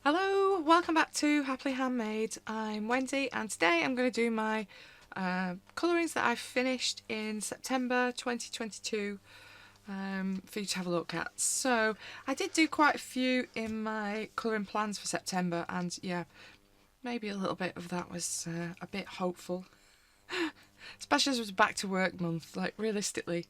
Hello, welcome back to Happily Handmade. I'm Wendy and today I'm going to do my colourings that I finished in September 2022 for you to have a look at. So I did do quite a few in my colouring plans for September, and yeah, maybe a little bit of that was a bit hopeful. Especially as it was back to work month. Like, realistically,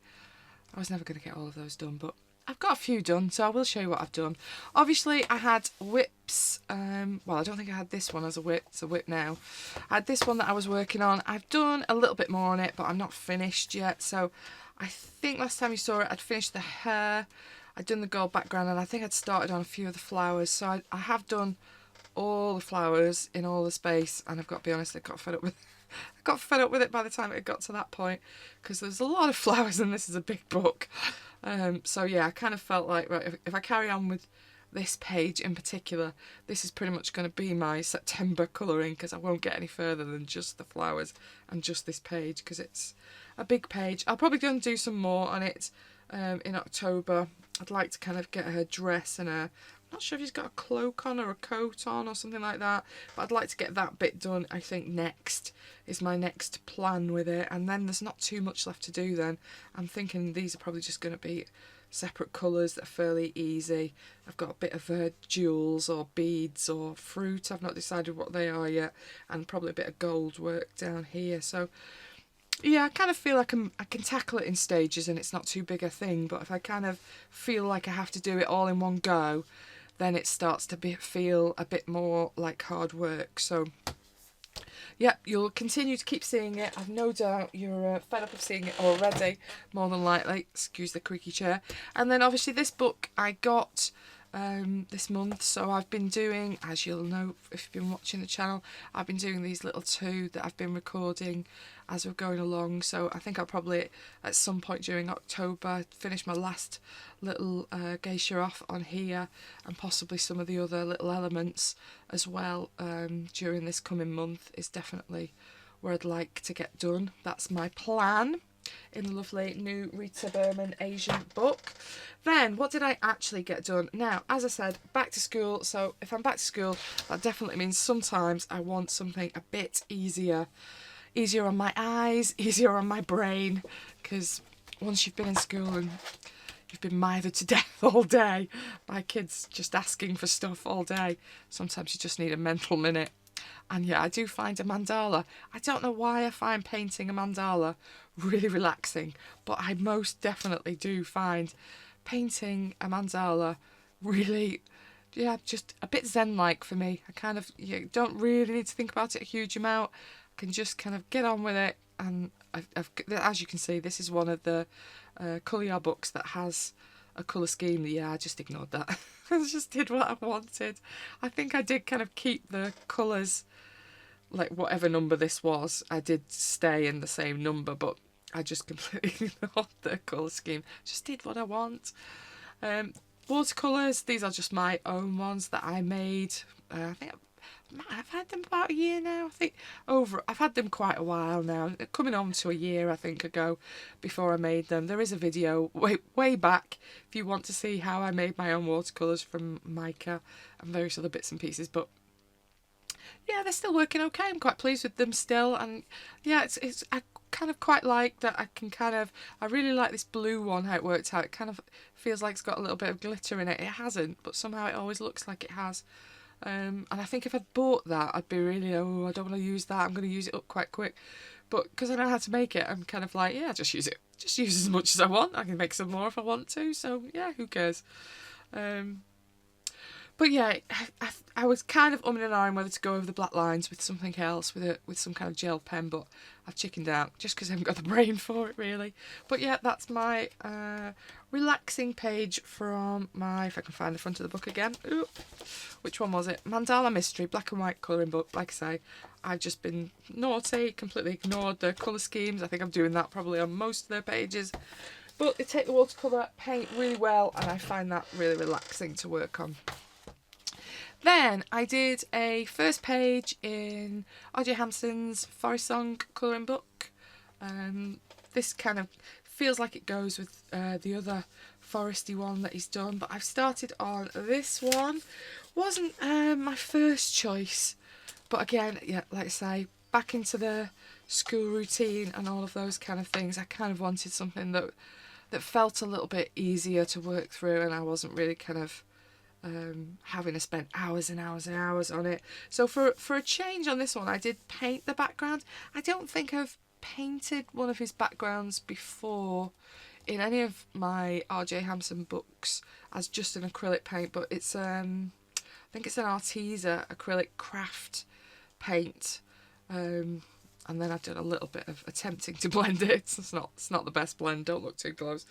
I was never going to get all of those done, but I've got a few done, so I will show you what I've done. Obviously, I had whips. Well, I don't think I had this one as a whip. It's a whip now. I had this one that I was working on. I've done a little bit more on it, but I'm not finished yet. So I think last time you saw it, I'd finished the hair. I'd done the gold background, and I think I'd started on a few of the flowers. So I have done all the flowers in all the space, and I've got to be honest, I got fed up with it by the time it got to that point, because there's a lot of flowers and this is a big book. So yeah, I kind of felt like, right, if I carry on with this page in particular, this is pretty much going to be my September colouring, because I won't get any further than just the flowers and just this page, because it's a big page. I'll probably go and do some more on it in October. I'd like to kind of get her dress and her, I'm not sure if she's got a cloak on or a coat on or something like that, but I'd like to get that bit done. I think next is my next plan with it, and then there's not too much left to do then. I'm thinking these are probably just going to be separate colours that are fairly easy. I've got a bit of jewels or beads or fruit, I've not decided what they are yet, and probably a bit of gold work down here. So yeah, I kind of feel like I can tackle it in stages and it's not too big a thing, but if I kind of feel like I have to do it all in one go, then it starts to feel a bit more like hard work. So yeah, you'll continue to keep seeing it. I've no doubt you're fed up of seeing it already, more than likely. Excuse the creaky chair. And then obviously this book I got this month, so I've been doing, as you'll know if you've been watching the channel, I've been doing these little two that I've been recording as we're going along. So I think I'll probably at some point during October finish my last little geisha off on here, and possibly some of the other little elements as well during this coming month is definitely where I'd like to get done. That's my plan in the lovely new Rita Berman Asian book. Then what did I actually get done? Now, as I said, back to school. So if I'm back to school, that definitely means sometimes I want something a bit easier on my eyes, easier on my brain, because once you've been in school and you've been mithered to death all day by kids just asking for stuff all day, sometimes you just need a mental minute. And yeah, I do find a mandala, I don't know why I find painting a mandala really relaxing, but I most definitely do find painting a mandala really, yeah, just a bit zen-like for me. I kind of, you don't really need to think about it a huge amount. I can just kind of get on with it. And as you can see, this is one of the colour books that has a colour scheme. Yeah, I just ignored that. I just did what I wanted. I think I did kind of keep the colours, like whatever number this was, I did stay in the same number, but I just completely ignored the colour scheme. Just did what I want. Watercolours, these are just my own ones that I made. I think I've had them about a year now. I think I've had them quite a while now. Coming on to a year, I think, ago before I made them. There is a video way back if you want to see how I made my own watercolours from mica and various other bits and pieces. But yeah, they're still working okay. I'm quite pleased with them still. And yeah, it's I kind of quite like that. I really like this blue one, how it worked out. It kind of feels like it's got a little bit of glitter in it. It hasn't, but somehow it always looks like it has. And I think if I'd bought that, I'd be really, oh, I don't want to use that, I'm going to use it up quite quick. But because I know how to make it, I'm kind of like, yeah, just use it. Just use as much as I want. I can make some more if I want to. So yeah, who cares? But yeah, I was kind of umming and ahhing whether to go over the black lines with something else, with some kind of gel pen, but I've chickened out just because I haven't got the brain for it really. But yeah, that's my relaxing page from my, if I can find the front of the book again. Ooh, which one was it? Mandala Mystery, black and white colouring book. Like I say, I've just been naughty, completely ignored the colour schemes. I think I'm doing that probably on most of their pages. But they take the watercolour paint really well, and I find that really relaxing to work on. Then I did a first page in Hansen's Forest Song colouring book. This kind of feels like it goes with the other foresty one that he's done. But I've started on this one. Wasn't my first choice, but again, yeah, like I say, back into the school routine and all of those kind of things. I kind of wanted something that felt a little bit easier to work through, and I wasn't really kind of having to spend hours and hours and hours on it. So for a change on this one, I did paint the background. I don't think I've painted one of his backgrounds before in any of my R.J. Hansen books as just an acrylic paint, but it's I think it's an Arteza acrylic craft paint, and then I've done a little bit of attempting to blend it. It's not the best blend, don't look too close.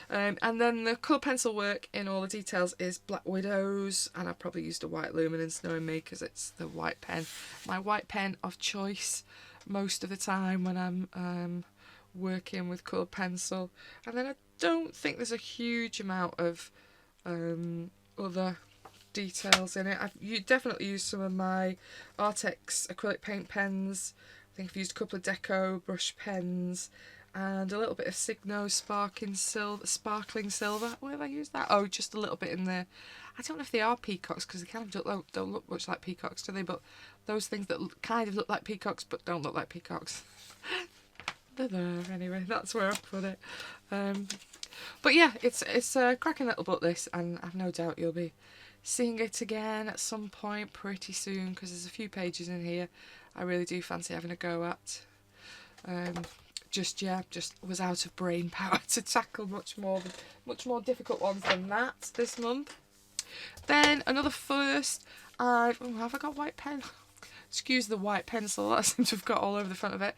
And then the colour pencil work in all the details is Black Widows, and I've probably used a white luminance, knowing me, because it's the white pen, my white pen of choice most of the time when I'm working with colour pencil. And then I don't think there's a huge amount of other details in it. I've definitely used some of my Artex acrylic paint pens. I think I've used a couple of Deco brush pens and a little bit of Signo sparkling silver. Where have I used that? Oh, just a little bit in there. I don't know if they are peacocks, because they kind of don't look much like peacocks, do they? But those things that kind of look like peacocks but don't look like peacocks. They're there anyway. That's where I put it. But yeah, it's a cracking little book, this, and I've no doubt you'll be seeing it again at some point pretty soon, because there's a few pages in here I really do fancy having a go at. Just was out of brain power to tackle much more difficult ones than that this month. Then another first, have I got white pen? Excuse the white pencil that I seem to have got all over the front of it.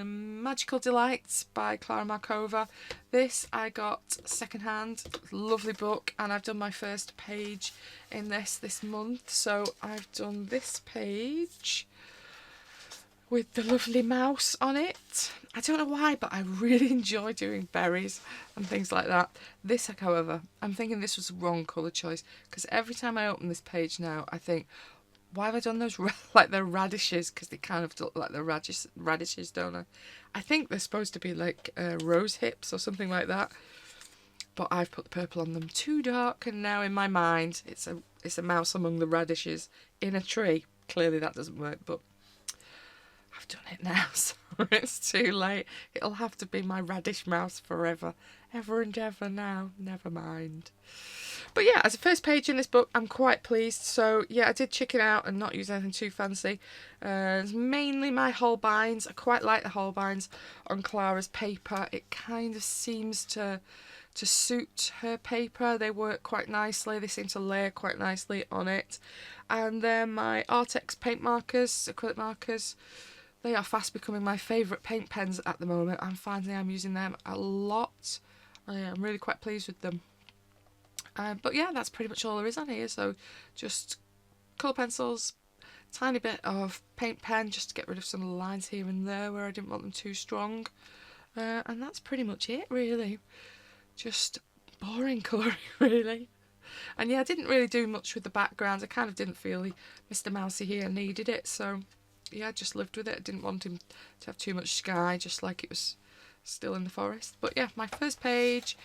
Magical Delights by Clara Markova. This I got secondhand, lovely book, and I've done my first page in this month. So I've done this page with the lovely mouse on it. I don't know why, but I really enjoy doing berries and things like that. This, however, I'm thinking this was the wrong colour choice, because every time I open this page now, I think, why have I done those like they're radishes? Because they kind of look like they're radishes, don't I? I think they're supposed to be like rose hips or something like that. But I've put the purple on them too dark, and now in my mind it's a mouse among the radishes in a tree. Clearly that doesn't work, but I've done it now, so it's too late. It'll have to be my radish mouse forever. Ever and ever now. Never mind. But yeah, as a first page in this book, I'm quite pleased. So yeah, I did chicken out and not use anything too fancy. It's mainly my Holbeins. I quite like the Holbeins on Clara's paper. It kind of seems to suit her paper. They work quite nicely. They seem to layer quite nicely on it. And then my Artex paint markers, acrylic markers. They are fast becoming my favourite paint pens at the moment. I'm finding I'm using them a lot. I'm really quite pleased with them. But yeah, that's pretty much all there is on here. So just colour pencils, tiny bit of paint pen just to get rid of some of the lines here and there where I didn't want them too strong. And that's pretty much it, really. Just boring colouring, really. And yeah, I didn't really do much with the backgrounds. I kind of didn't feel Mr. Mousy here needed it. So yeah, I just lived with it. I didn't want him to have too much sky, just like it was still in the forest. But yeah, my first page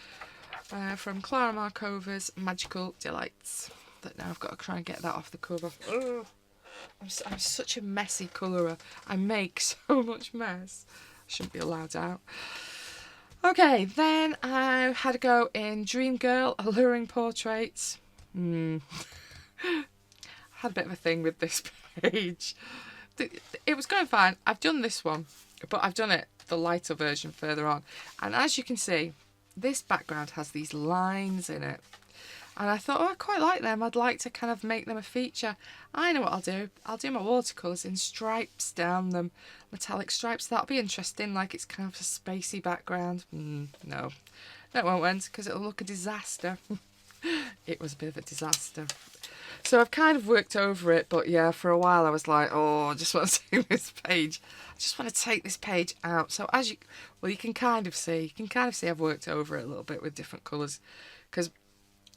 from Clara Markova's Magical Delights. That now I've got to try and get that off the cover. Ugh. I'm such a messy colourer. I make so much mess. I shouldn't be allowed out. Okay, then I had a go in Dream Girl Alluring Portraits. I had a bit of a thing with this page. It was going fine. I've done this one, but I've done it the lighter version further on. And as you can see, this background has these lines in it. And I thought, oh, I quite like them. I'd like to kind of make them a feature. I know what I'll do. I'll do my watercolours in stripes down them. Metallic stripes. That'll be interesting. Like it's kind of a spacey background. No. That won't end because it'll look a disaster. It was a bit of a disaster. So I've kind of worked over it. But yeah, for a while I was like, oh, I just want to take this page. I just want to take this page out. So as you can kind of see. I've worked over it a little bit with different colours. Because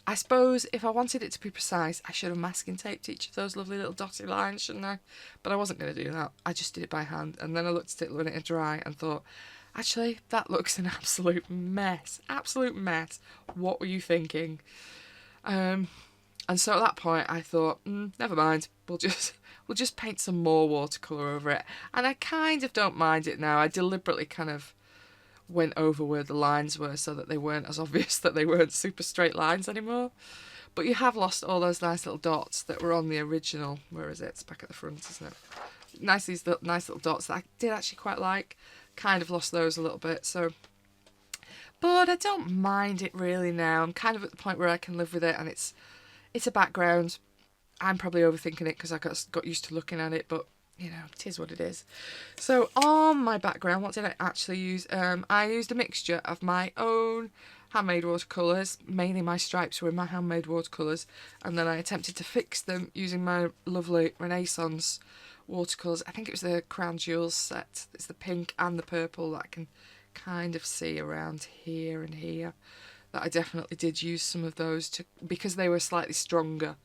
I suppose if I wanted it to be precise, I should have masking taped each of those lovely little dotted lines, shouldn't I? But I wasn't going to do that. I just did it by hand. And then I looked at it when it had dry and thought, Actually, that looks an absolute mess. Absolute mess. What were you thinking? And so at that point I thought, never mind, we'll just paint some more watercolour over it. And I kind of don't mind it now. I deliberately kind of went over where the lines were so that they weren't as obvious, that they weren't super straight lines anymore. But you have lost all those nice little dots that were on the original. Where is it? It's back at the front, isn't it? Nice little dots that I did actually quite like. Kind of lost those a little bit, so. But I don't mind it really now. I'm kind of at the point where I can live with it, and it's a background. I'm probably overthinking it because I got used to looking at it, but you know, it is what it is. So on my background, what did I actually use? I used a mixture of my own handmade watercolours. Mainly my stripes were in my handmade watercolours, and then I attempted to fix them using my lovely Renaissance watercolours. I think it was the Crown Jewels set. It's the pink and the purple that I can kind of see around here and here. That I definitely did use some of those because they were slightly stronger,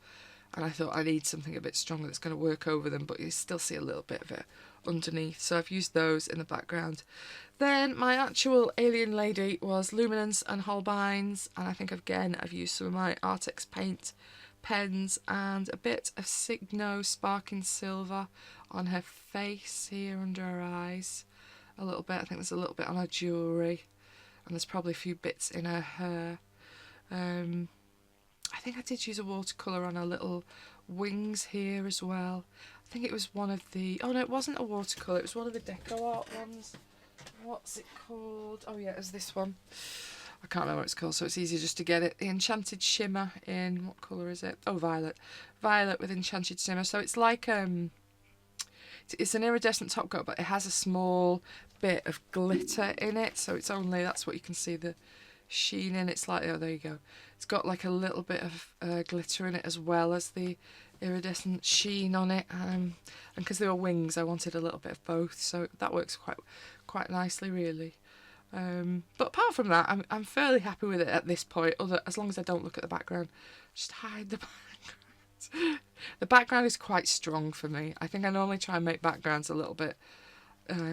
and I thought I need something a bit stronger that's going to work over them, but you still see a little bit of it underneath. So I've used those in the background. Then my actual alien lady was Luminance and Holbein's, and I think again I've used some of my Artex paint pens and a bit of Signo Sparking Silver on her face here under her eyes. A little bit, I think there's a little bit on her jewellery, and there's probably a few bits in her hair. I think I did use a watercolour on her little wings here as well. I think it was one of the... Oh no, it wasn't a watercolour, it was one of the Deco Art ones. What's it called? Oh yeah, it was this one. I can't remember what it's called, so it's easier just to get it. The Enchanted Shimmer in... What colour is it? Oh, violet. Violet with Enchanted Shimmer. So it's like... It's an iridescent top coat, but it has a small bit of glitter in it, so it's only... That's what you can see the sheen in. It's like... Oh, there you go. It's got like a little bit of glitter in it as well as the iridescent sheen on it. And because they were wings, I wanted a little bit of both, so that works quite nicely, really. But apart from that, I'm fairly happy with it at this point, as long as I don't look at the background. Just hide the background. The background is quite strong for me. I think I normally try and make backgrounds a little bit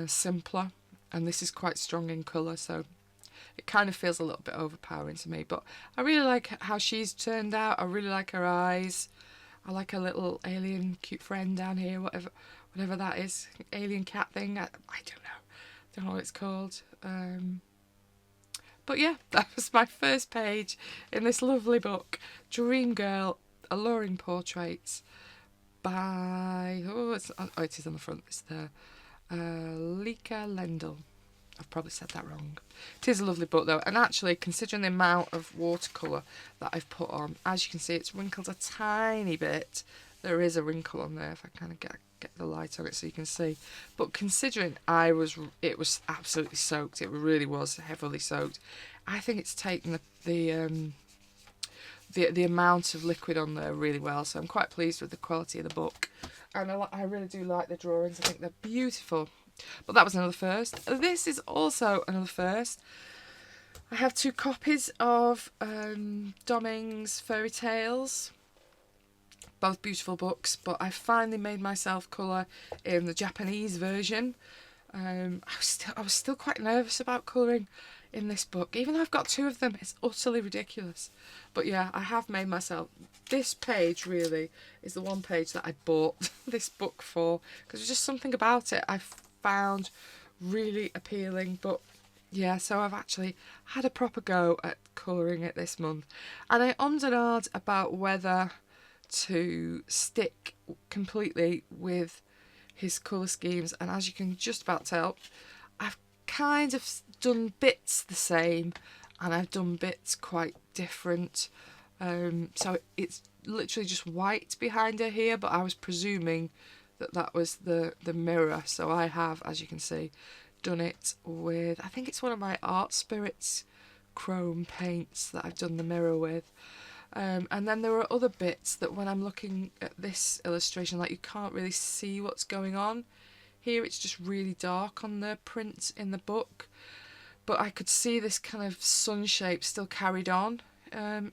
simpler, and this is quite strong in colour, so it kind of feels a little bit overpowering to me. But I really like how she's turned out. I really like her eyes. I like her little alien cute friend down here, whatever that is, alien cat thing. I don't know what it's called. But yeah, that was my first page in this lovely book, Dream Girl, Alluring Portraits by... it is on the front. It's the Lika Lendl. I've probably said that wrong. It is a lovely book though, and actually considering the amount of watercolour that I've put on, as you can see it's wrinkled a tiny bit. There is a wrinkle on there if I kind of get the light on it so you can see. But considering it was absolutely soaked, it really was heavily soaked. I think it's taken the amount of liquid on there really well, so I'm quite pleased with the quality of the book, and I really do like the drawings. I think they're beautiful. But that was another first. This is also another first. I have 2 copies of Domming's Fairy Tales. Both beautiful books, but I finally made myself colour in the Japanese version. I was still quite nervous about colouring in this book, even though I've got 2 of them. It's utterly ridiculous. But yeah, I have made myself... This page really is the one page that I bought this book for, because there's just something about it I found really appealing. But yeah, so I've actually had a proper go at colouring it this month, and I ummed and ahed about whether to stick completely with his colour schemes, and as you can just about tell, I've kind of done bits the same and I've done bits quite different. So it's literally just white behind her here, but I was presuming that was the mirror, so I have, as you can see, done it with, I think it's one of my Art Spirits chrome paints that I've done the mirror with. And then there are other bits that when I'm looking at this illustration, like, you can't really see what's going on. Here it's just really dark on the print in the book, but I could see this kind of sun shape still carried on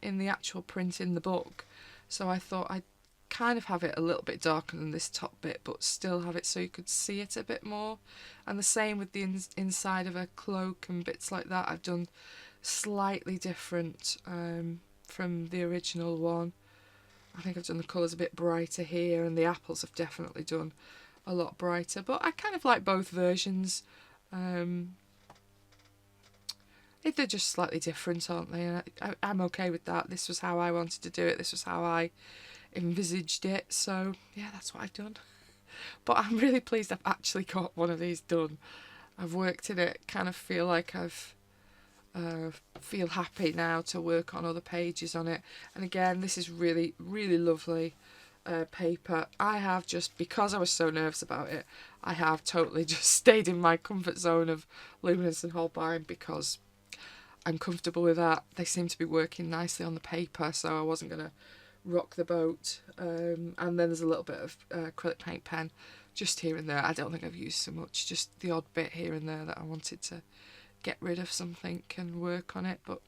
in the actual print in the book. So I thought I'd kind of have it a little bit darker than this top bit, but still have it so you could see it a bit more. And the same with the inside of a cloak and bits like that. I've done slightly different from the original one. I think I've done the colours a bit brighter here, and the apples have definitely done a lot brighter, but I kind of like both versions. If they're just slightly different, aren't they? And I'm okay with that. This was how I wanted to do it. This was how I envisaged it. So yeah, that's what I've done. But I'm really pleased I've actually got one of these done. I've worked in it, kind of feel like I've feel happy now to work on other pages on it. And again, this is really, really lovely paper. I have just, because I was so nervous about it, I have totally just stayed in my comfort zone of Luminance and Holbein because I'm comfortable with that. They seem to be working nicely on the paper, so I wasn't going to rock the boat. And then there's a little bit of acrylic paint pen just here and there. I don't think I've used so much, just the odd bit here and there that I wanted to get rid of something and work on it. But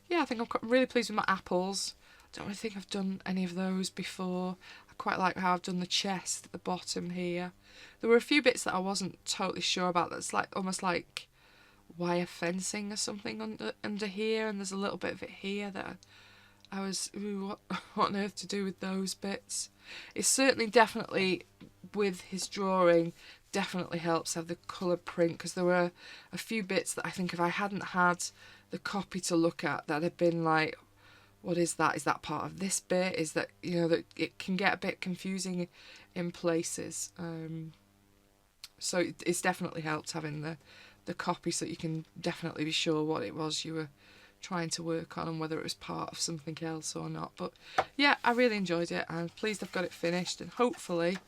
yeah, I think I'm really pleased with my apples. I don't really think I've done any of those before. I quite like how I've done the chest at the bottom here. There were a few bits that I wasn't totally sure about. That's like almost like wire fencing or something under here, and there's a little bit of it here that I was, ooh, what on earth to do with those bits. It's certainly definitely, with his drawing, definitely helps have the colour print, because there were a few bits that I think if I hadn't had the copy to look at, that had been like, what is that? Is that part of this bit? Is that, you know, that it can get a bit confusing in places. So it's definitely helped having the copy, so that you can definitely be sure what it was you were trying to work on and whether it was part of something else or not. But yeah, I really enjoyed it. I'm pleased I've got it finished, and hopefully,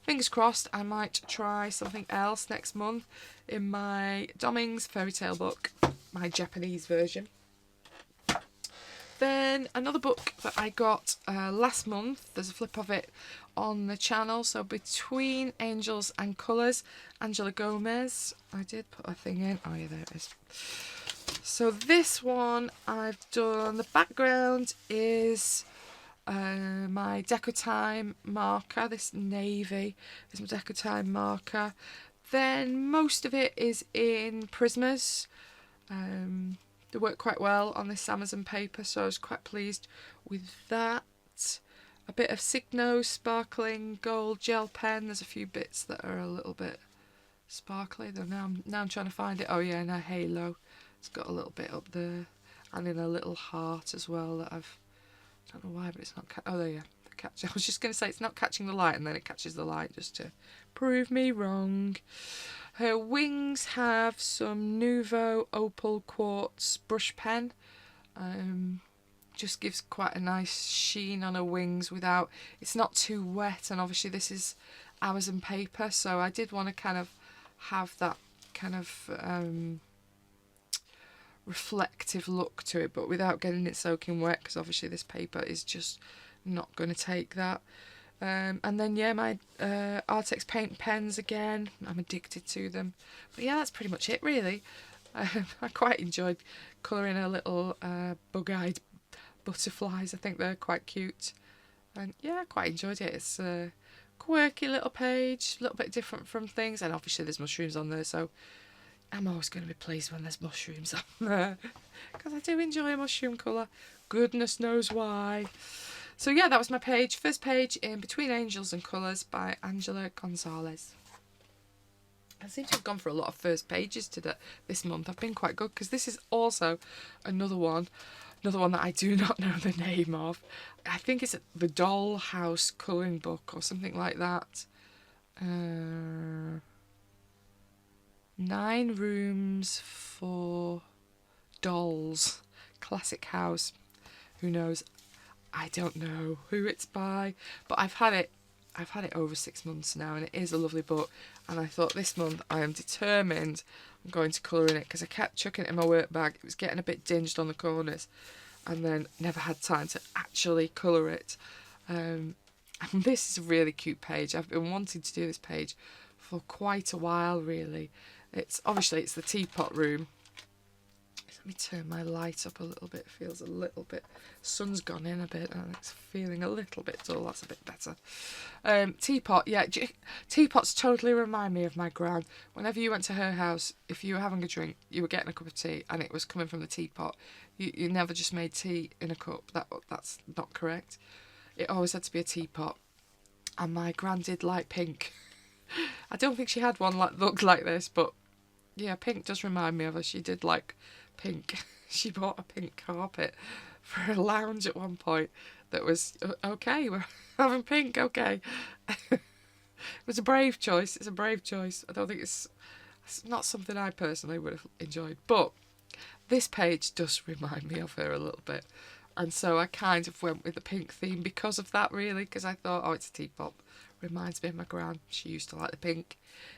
fingers crossed, I might try something else next month in my Dommings fairy tale book, my Japanese version. Then another book that I got last month, there's a flip of it on the channel, so Between Angels and Colours, Angela Gomez. I did put a thing in, oh yeah, there it is. So this one I've done, the background is my Decotime marker, this navy is my Decotime marker. Then most of it is in Prismas. They work quite well on this Amazon paper, so I was quite pleased with that. A bit of Signo sparkling gold gel pen. There's a few bits that are a little bit sparkly, though now I'm trying to find it. Oh yeah, and a halo. It's got a little bit up there, and in a little heart as well that I don't know why, but it's not. Oh, there, yeah. I was just going to say it's not catching the light, and then it catches the light just to prove me wrong. Her wings have some Nuvo Opal Quartz brush pen. Just gives quite a nice sheen on her wings without, it's not too wet, and obviously this is Amazon paper, so I did want to kind of have that kind of reflective look to it, but without getting it soaking wet, because obviously this paper is just not going to take that. And then yeah, my Artex paint pens again, I'm addicted to them. But yeah, that's pretty much it really. I quite enjoyed colouring a little bug-eyed butterflies. I think they're quite cute, and yeah, I quite enjoyed it. It's a quirky little page, a little bit different from things, and obviously there's mushrooms on there, so I'm always going to be pleased when there's mushrooms on there, because I do enjoy a mushroom colour, goodness knows why. So yeah, that was my page, first page in Between Angels and Colours by Angela Gonzalez. I seem to have gone for a lot of first pages this month. I've been quite good, because this is also another one that I do not know the name of. I think it's the Dollhouse Colouring Book or something like that. 9 Rooms for Dolls. Classic House. Who knows? I don't know who it's by, but I've had it over 6 months now, and it is a lovely book. And I thought this month I am determined I'm going to colour in it, because I kept chucking it in my work bag. It was getting a bit dinged on the corners, and then never had time to actually colour it. And this is a really cute page. I've been wanting to do this page for quite a while really. It's obviously the teapot room. Let me turn my light up a little bit. It feels a little bit, sun's gone in a bit and it's feeling a little bit dull. That's a bit better. Teapot, yeah, teapots totally remind me of my gran. Whenever you went to her house, if you were having a drink, you were getting a cup of tea and it was coming from the teapot. You never just made tea in a cup. That's not correct. It always had to be a teapot. And my gran did like pink. I don't think she had one that looked like this, but yeah, pink does remind me of her. She did like pink. She bought a pink carpet for a lounge at one point that was, okay, we're having pink, okay. It was a brave choice. It's a brave choice. I don't think it's not something I personally would have enjoyed. But this page does remind me of her a little bit. And so I kind of went with the pink theme because of that, really, because I thought, oh, it's a teapot. Reminds me of my gran. She used to like the pink.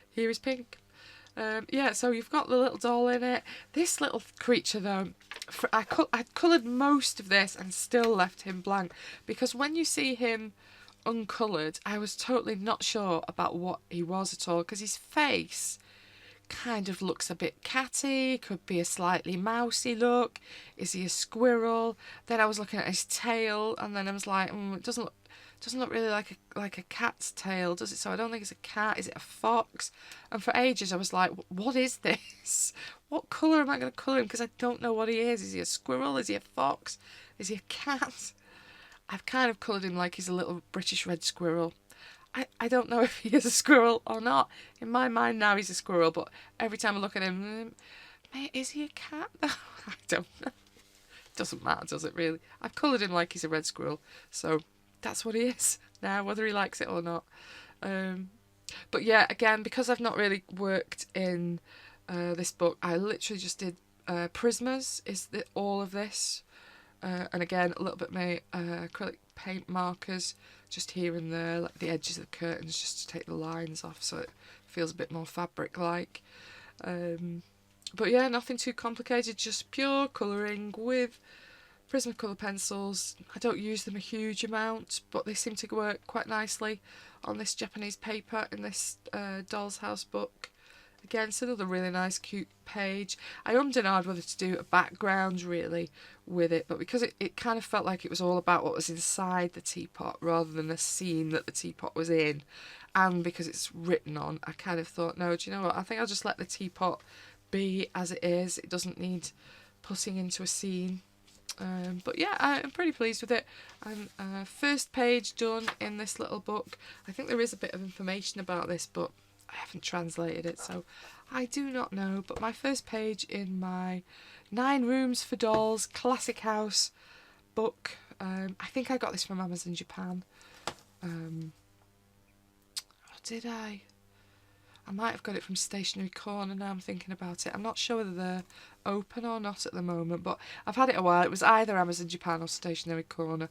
Here is pink. Yeah, so you've got the little doll in it. This little creature, though, I'd coloured most of this and still left him blank. Because when you see him uncoloured, I was totally not sure about what he was at all. Because his face kind of looks a bit catty, could be a slightly mousy look. Is he a squirrel? Then I was looking at his tail, and then I was like, it doesn't look really like a cat's tail, does it? So I don't think it's a cat. Is it a fox? And for ages I was like, what is this? What colour am I going to colour him? Because I don't know what he is. Is he a squirrel? Is he a fox? Is he a cat? I've kind of coloured him like he's a little British red squirrel. I don't know if he is a squirrel or not. In my mind now he's a squirrel, but every time I look at him, is he a cat? I don't know. Doesn't matter, does it really? I've coloured him like he's a red squirrel, so that's what he is now, whether he likes it or not. But yeah, again, because I've not really worked in this book, I literally just did Prismas, all of this. And again, a little bit of my acrylic paint markers just here and there, like the edges of the curtains, just to take the lines off so it feels a bit more fabric-like. But yeah, nothing too complicated, just pure colouring with Prismacolor pencils. I don't use them a huge amount, but they seem to work quite nicely on this Japanese paper in this Doll's House book. Again, it's another really nice, cute page. I ummed and ahed whether to do a background, really, with it, but because it kind of felt like it was all about what was inside the teapot rather than the scene that the teapot was in, and because it's written on, I kind of thought, no, do you know what, I think I'll just let the teapot be as it is. It doesn't need putting into a scene. But yeah, I'm pretty pleased with it. First page done in this little book. I think there is a bit of information about this, but I haven't translated it, so I do not know. But my first page in my 9 Rooms for Dolls Classic House book. I think I got this from Amazon Japan. Or did I? I might have got it from Stationery Corner now I'm thinking about it. I'm not sure whether they're open or not at the moment, but I've had it a while. It was either Amazon Japan or Stationery Corner.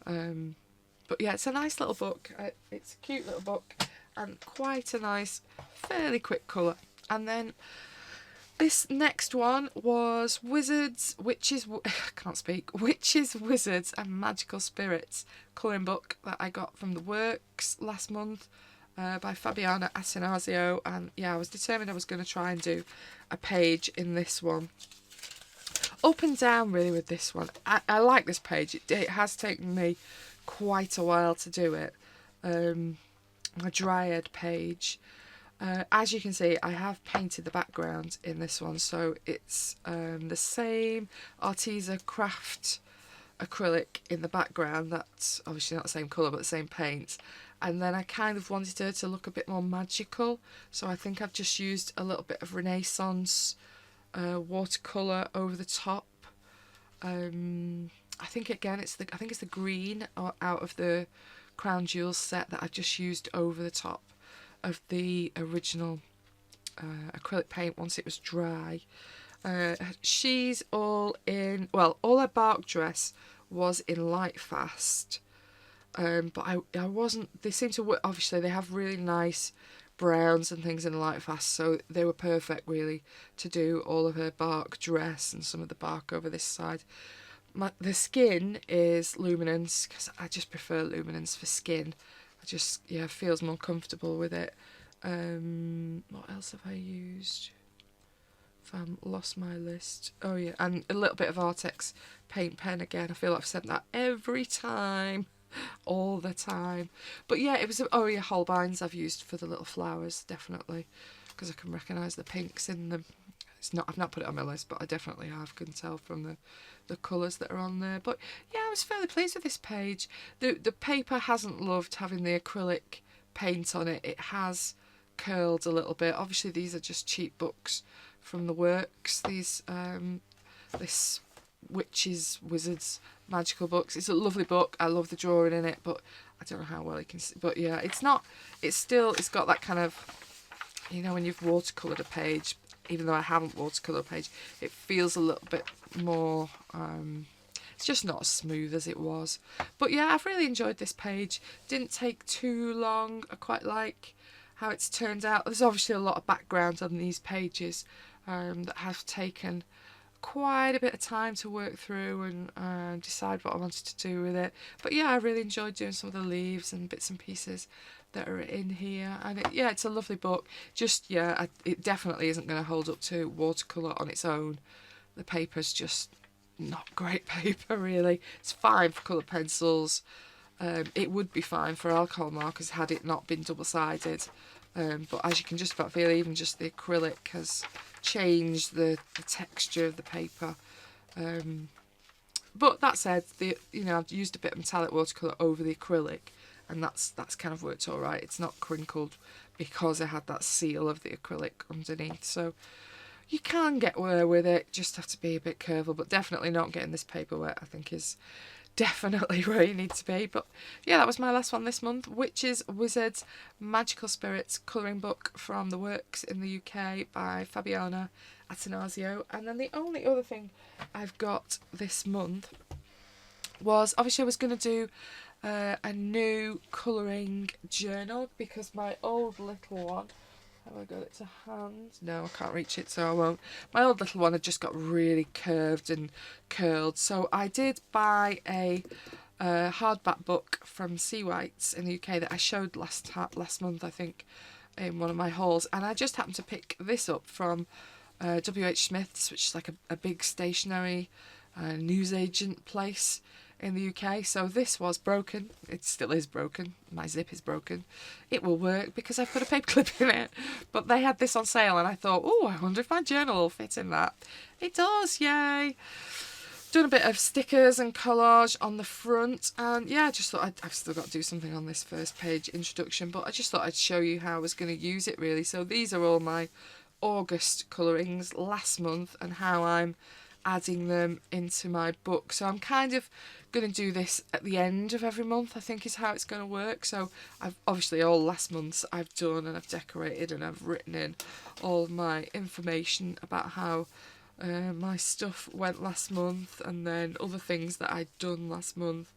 But yeah, it's a nice little book. It's a cute little book and quite a nice, fairly quick colour. And then this next one was Wizards, Witches, Wizards and Magical Spirits colouring book that I got from the Works last month. By Fabiana Atanasio, and yeah, I was determined I was going to try and do a page in this one. Up and down really with this one. I like this page. It has taken me quite a while to do it. My Dryad page. As you can see, I have painted the background in this one, so it's the same Arteza Craft acrylic in the background. That's obviously not the same colour, but the same paint. And then I kind of wanted her to look a bit more magical, so I think I've just used a little bit of Renaissance watercolour over the top. I think again it's the green out of the Crown Jewels set that I've just used over the top of the original acrylic paint once it was dry. She's all in, well, all her bark dress was in Light Fast. But I wasn't, they seem to work, obviously they have really nice browns and things in Light Fast, so they were perfect really to do all of her bark dress and some of the bark over this side. The skin is luminance, because I just prefer luminance for skin. I just, yeah, feels more comfortable with it. What else have I used? Lost my list. Oh yeah, and a little bit of Artex paint pen again. I feel like I've said that every time, all the time. But yeah, it was, oh yeah, Holbein's I've used for the little flowers, definitely, because I can recognise the pinks in them. It's not, I've not put it on my list, but I definitely have, can tell from the colours that are on there. But yeah, I was fairly pleased with this page. The paper hasn't loved having the acrylic paint on it. It has curled a little bit. Obviously these are just cheap books from the works. These this Witches, Wizards, Magical books. It's a lovely book. I love the drawing in it, but I don't know how well you can see. But yeah, it's not, it's still, it's got that kind of, you know, when you've watercoloured a page, even though I haven't watercoloured a page, it feels a little bit more, it's just not as smooth as it was. But yeah, I've really enjoyed this page. Didn't take too long. I quite like how it's turned out. There's obviously a lot of background on these pages that have taken quite a bit of time to work through and decide what I wanted to do with it. But yeah, I really enjoyed doing some of the leaves and bits and pieces that are in here. And yeah, it's a lovely book. Just, yeah, it definitely isn't going to hold up to watercolour on its own. The paper's just not great paper, really. It's fine for coloured pencils. It would be fine for alcohol markers had it not been double-sided. But as you can just about feel, even just the acrylic has changed the texture of the paper. But that said, you know, I've used a bit of metallic watercolour over the acrylic, and that's kind of worked all right. It's not crinkled because I had that seal of the acrylic underneath. So you can get away with it, just have to be a bit careful, but definitely not getting this paper wet, I think, is definitely where you need to be. But yeah, that was my last one this month. Witches, Wizards, Magical Spirits colouring book from the works in the UK by Fabiana Attanasio. And then the only other thing I've got this month was, obviously I was going to do a new colouring journal, because my old little one, have I got it to hand? No, I can't reach it, so I won't. My old little one had just got really curved and curled, so I did buy a hardback book from Sea Whites in the UK that I showed last month, I think, in one of my hauls, and I just happened to pick this up from W.H. Smith's, which is like a big stationery newsagent place in the UK. So this was broken. It still is broken. My zip is broken. It will work because I've put a paperclip in it. But they had this on sale and I thought, oh, I wonder if my journal will fit in that. It does, yay. Done a bit of stickers and collage on the front, and yeah, I just thought I've still got to do something on this first page introduction, but I just thought I'd show you how I was going to use it really. So these are all my August colourings last month and how I'm adding them into my book. So I'm kind of going to do this at the end of every month, I think is how it's going to work. So I've obviously all last month's I've done and I've decorated and I've written in all my information about how my stuff went last month, and then other things that I'd done last month,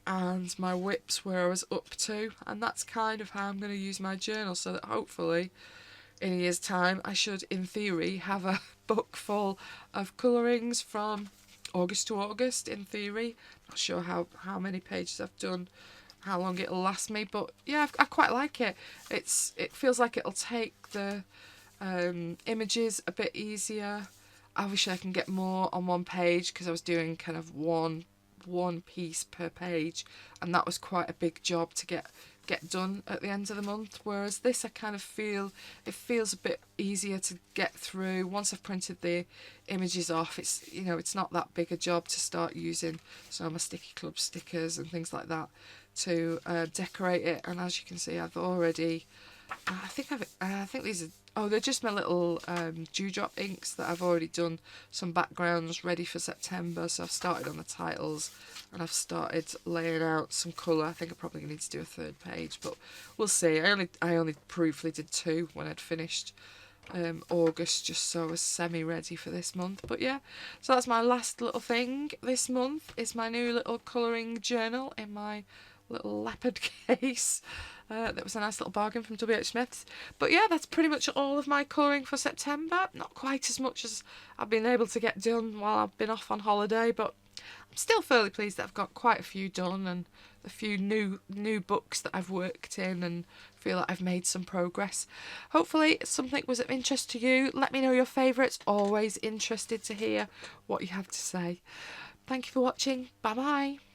and my whips where I was up to, and that's kind of how I'm going to use my journal, so that hopefully in a year's time I should, in theory, have a book full of colourings from August to August, in theory. Not sure how many pages I've done, how long it'll last me, but yeah, I quite like it. It feels like it'll take the images a bit easier. Obviously I can get more on one page because I was doing kind of one piece per page, and that was quite a big job to get done at the end of the month, whereas this I kind of feel it feels a bit easier to get through. Once I've printed the images off, it's, you know, it's not that big a job to start using some of my Sticky Club stickers and things like that to decorate it. And as you can see, I've already I think these are, oh, they're just my little dewdrop inks that I've already done some backgrounds ready for September. So I've started on the titles and I've started laying out some colour. I think I probably need to do a third page, but we'll see. I only briefly did 2 when I'd finished August, just so I was semi-ready for this month. But yeah, so that's my last little thing this month, is my new little colouring journal in my little leopard case. That was a nice little bargain from W.H. Smith's. But yeah, that's pretty much all of my colouring for September. Not quite as much as I've been able to get done while I've been off on holiday, but I'm still fairly pleased that I've got quite a few done, and a few new books that I've worked in and feel like I've made some progress. Hopefully something was of interest to you. Let me know your favourites. Always interested to hear what you have to say. Thank you for watching. Bye bye.